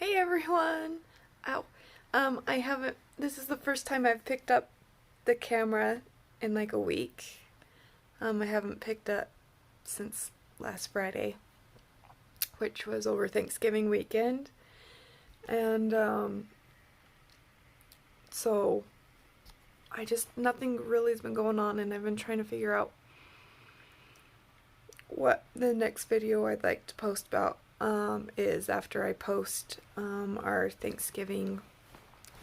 Hey everyone! Ow. This is the first time I've picked up the camera in like a week. I haven't picked up since last Friday, which was over Thanksgiving weekend. And, so nothing really has been going on, and I've been trying to figure out what the next video I'd like to post about. Is after I post our Thanksgiving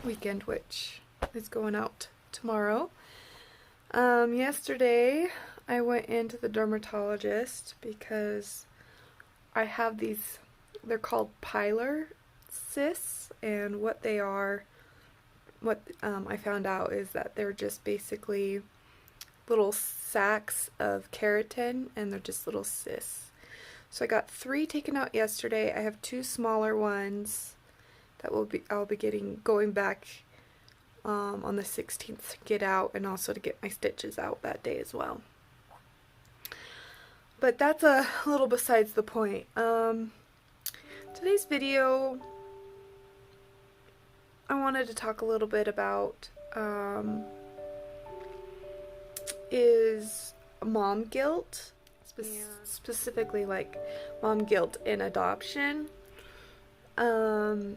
weekend, which is going out tomorrow. Yesterday I went into the dermatologist because I have these, they're called pilar cysts, and what they are, I found out is that they're just basically little sacs of keratin, and they're just little cysts. So I got 3 taken out yesterday. I have 2 smaller ones that I'll be going back on the 16th to get out, and also to get my stitches out that day as well. But that's a little besides the point. Today's video, I wanted to talk a little bit about is mom guilt. Specifically like mom guilt in adoption. From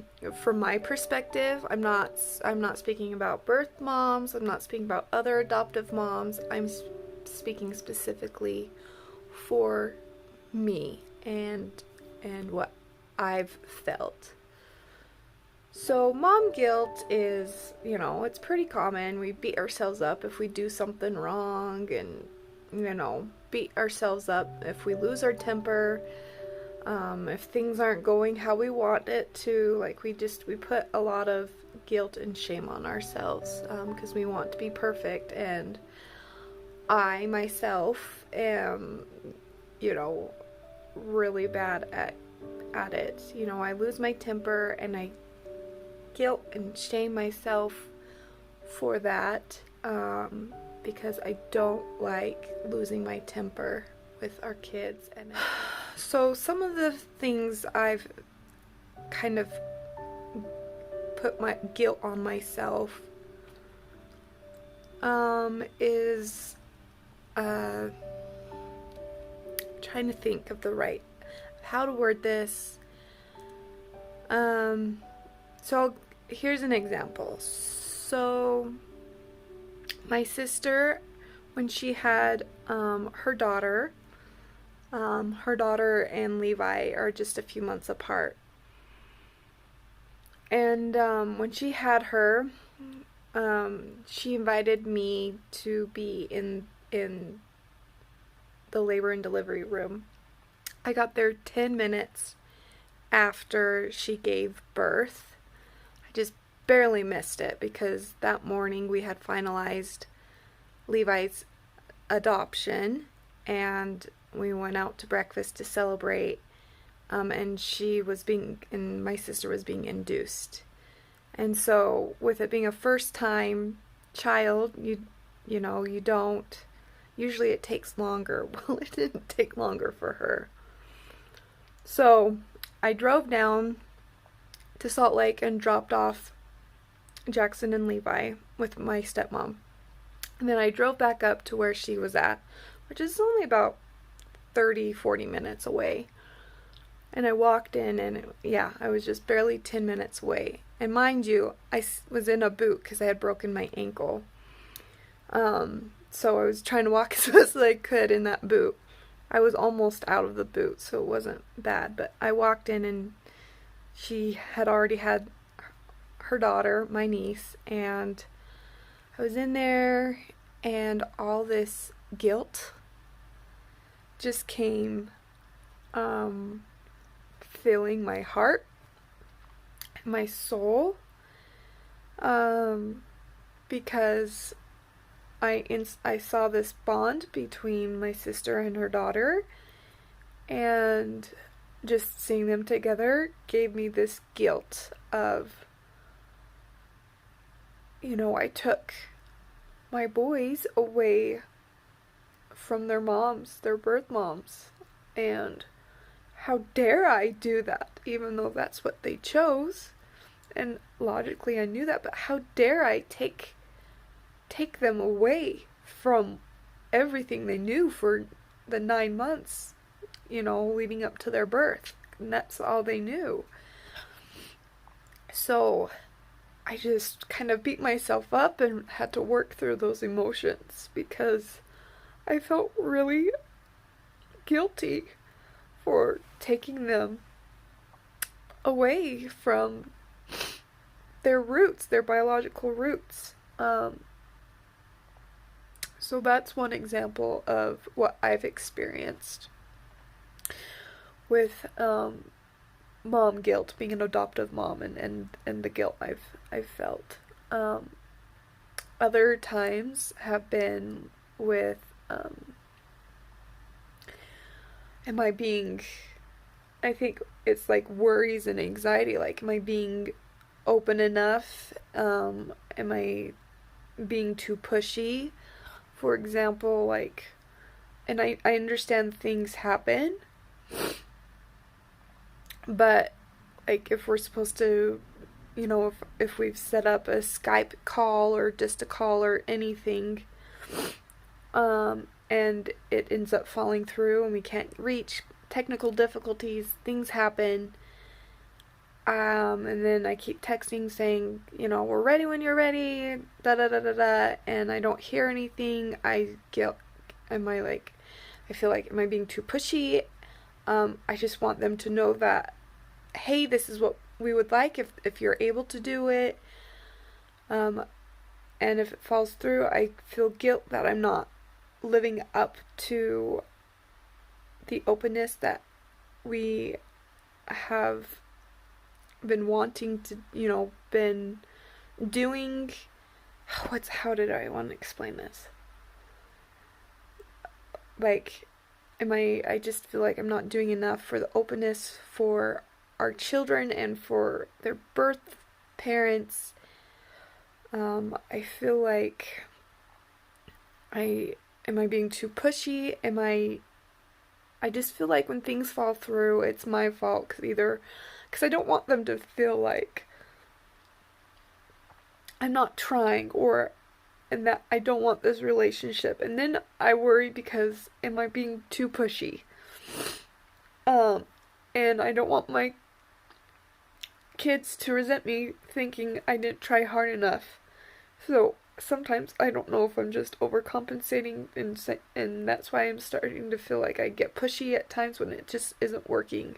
my perspective, I'm not speaking about birth moms, I'm not speaking about other adoptive moms, I'm speaking specifically for me and what I've felt. So mom guilt is, it's pretty common. We beat ourselves up if we do something wrong, and beat ourselves up if we lose our temper, if things aren't going how we want it to. Like we put a lot of guilt and shame on ourselves because we want to be perfect, and I myself am really bad at it. I lose my temper and I guilt and shame myself for that, because I don't like losing my temper with our kids. And so some of the things I've kind of put my guilt on myself is trying to think of how to word this. Here's an example. So my sister, when she had her daughter and Levi are just a few months apart. And when she had her, she invited me to be in the labor and delivery room. I got there 10 minutes after she gave birth. I just barely missed it because that morning we had finalized Levi's adoption, and we went out to breakfast to celebrate, and my sister was being induced. And so with it being a first time child, you don't, usually it takes longer. Well, it didn't take longer for her. So I drove down to Salt Lake and dropped off Jackson and Levi with my stepmom. And then I drove back up to where she was at, which is only about 30-40 minutes away. And I walked in, and I was just barely 10 minutes away. And mind you, I was in a boot because I had broken my ankle. So I was trying to walk as fast as I could in that boot. I was almost out of the boot, so it wasn't bad. But I walked in, and she had already had her daughter, my niece, and I was in there, and all this guilt just came filling my heart, my soul, because I saw this bond between my sister and her daughter, and just seeing them together gave me this guilt of, I took my boys away from their moms, their birth moms, and how dare I do that, even though that's what they chose. And logically I knew that, but how dare I take them away from everything they knew for the 9 months, leading up to their birth. And that's all they knew. So I just kind of beat myself up and had to work through those emotions because I felt really guilty for taking them away from their roots, their biological roots. So that's one example of what I've experienced with mom guilt, being an adoptive mom, and the guilt I've felt. Other times have been with am I being, I think it's like worries and anxiety, like am I being open enough? Am I being too pushy? For example, like, and I understand things happen, but like if we're supposed to, if we've set up a Skype call or just a call or anything, and it ends up falling through and we can't reach, technical difficulties, things happen, and then I keep texting saying, we're ready when you're ready, da da da da da, and I don't hear anything. I feel like, am I being too pushy? I just want them to know that, hey, this is what we would like if you're able to do it. And if it falls through, I feel guilt that I'm not living up to the openness that we have been wanting to, been doing. How did I want to explain this? Like, I just feel like I'm not doing enough for the openness for our children and for their birth parents. I feel like am I being too pushy? I just feel like when things fall through, it's my fault, because I don't want them to feel like I'm not trying, and that I don't want this relationship. And then I worry because am I being too pushy? And I don't want my kids to resent me thinking I didn't try hard enough. So sometimes I don't know if I'm just overcompensating, and that's why I'm starting to feel like I get pushy at times when it just isn't working.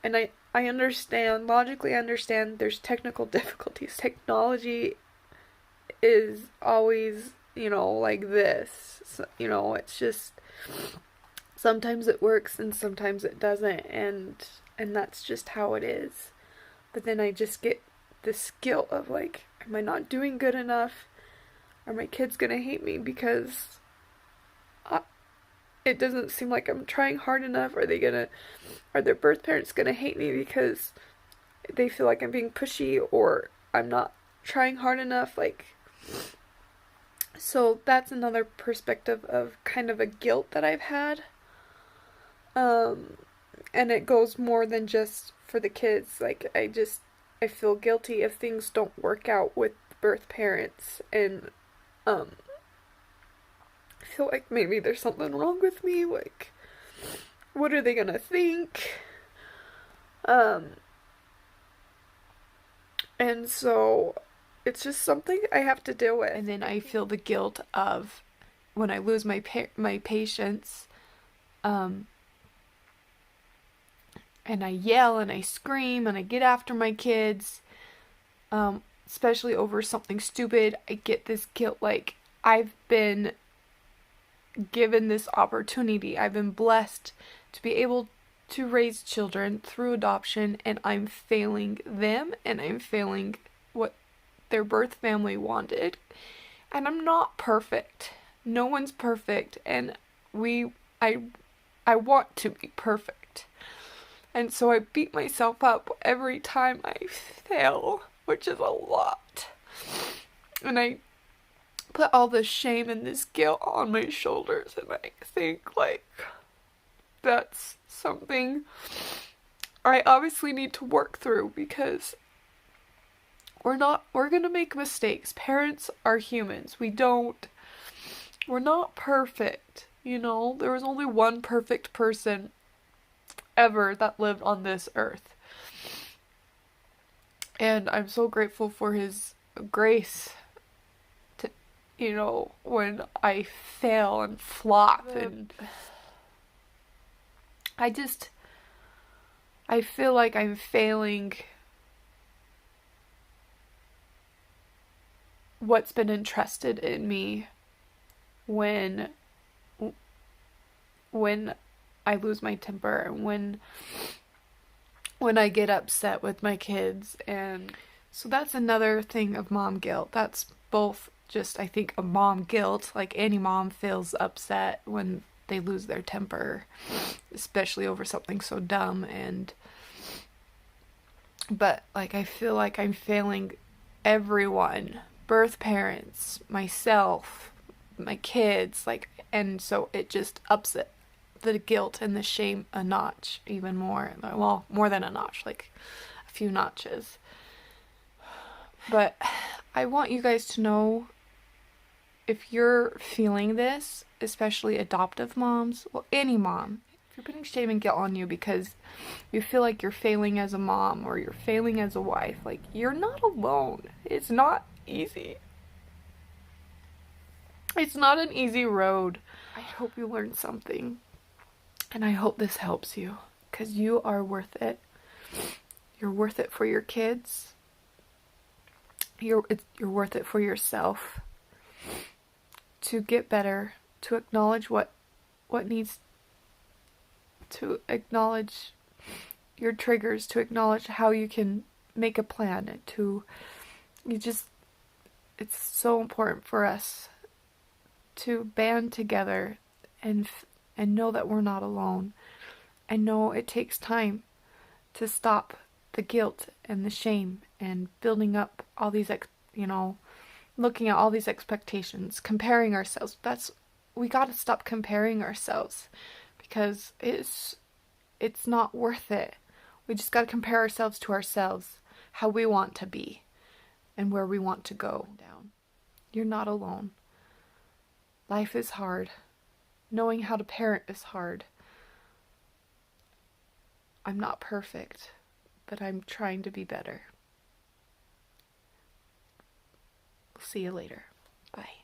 And I understand, logically understand there's technical difficulties. Technology is always, like this. So, it's just, sometimes it works and sometimes it doesn't, and that's just how it is. But then I just get this guilt of like, am I not doing good enough? Are my kids gonna hate me because it doesn't seem like I'm trying hard enough? Are their birth parents gonna hate me because they feel like I'm being pushy or I'm not trying hard enough? So that's another perspective of kind of a guilt that I've had. And it goes more than just for the kids. Like, I feel guilty if things don't work out with birth parents, and I feel like maybe there's something wrong with me. Like, what are they gonna think? And so it's just something I have to deal with. And then I feel the guilt of when I lose my patience, and I yell and I scream and I get after my kids, especially over something stupid. I get this guilt, like, I've been given this opportunity. I've been blessed to be able to raise children through adoption, and I'm failing them, and I'm failing what their birth family wanted. And I'm not perfect. No one's perfect, and I want to be perfect. And so I beat myself up every time I fail, which is a lot. And I put all this shame and this guilt on my shoulders, and I think, like, that's something I obviously need to work through, because we're gonna make mistakes. Parents are humans. We're not perfect, you know? There was only one perfect person ever that lived on this earth. And I'm so grateful for his grace to, you know, when I fail and flop, and I feel like I'm failing what's been entrusted in me when I lose my temper, and when I get upset with my kids. And so that's another thing of mom guilt. That's both just, I think, a mom guilt, like any mom feels upset when they lose their temper, especially over something so dumb. But like, I feel like I'm failing everyone, birth parents, myself, my kids, like, and so it just ups it, the guilt and the shame a notch even more. Well, more than a notch, like a few notches. But I want you guys to know, if you're feeling this, especially adoptive moms, well, any mom, if you're putting shame and guilt on you because you feel like you're failing as a mom or you're failing as a wife, like, you're not alone. It's not easy. It's not an easy road. I hope you learned something. And I hope this helps you, because you are worth it. You're worth it for your kids. You're worth it for yourself. To get better, to acknowledge what needs, to acknowledge your triggers, to acknowledge how you can make a plan, it's so important for us to band together and know that we're not alone. I know it takes time to stop the guilt and the shame and building up all these, looking at all these expectations, comparing ourselves. We gotta stop comparing ourselves, because it's not worth it. We just gotta compare ourselves to ourselves, how we want to be and where we want to go. You're not alone. Life is hard. Knowing how to parent is hard. I'm not perfect, but I'm trying to be better. See you later. Bye.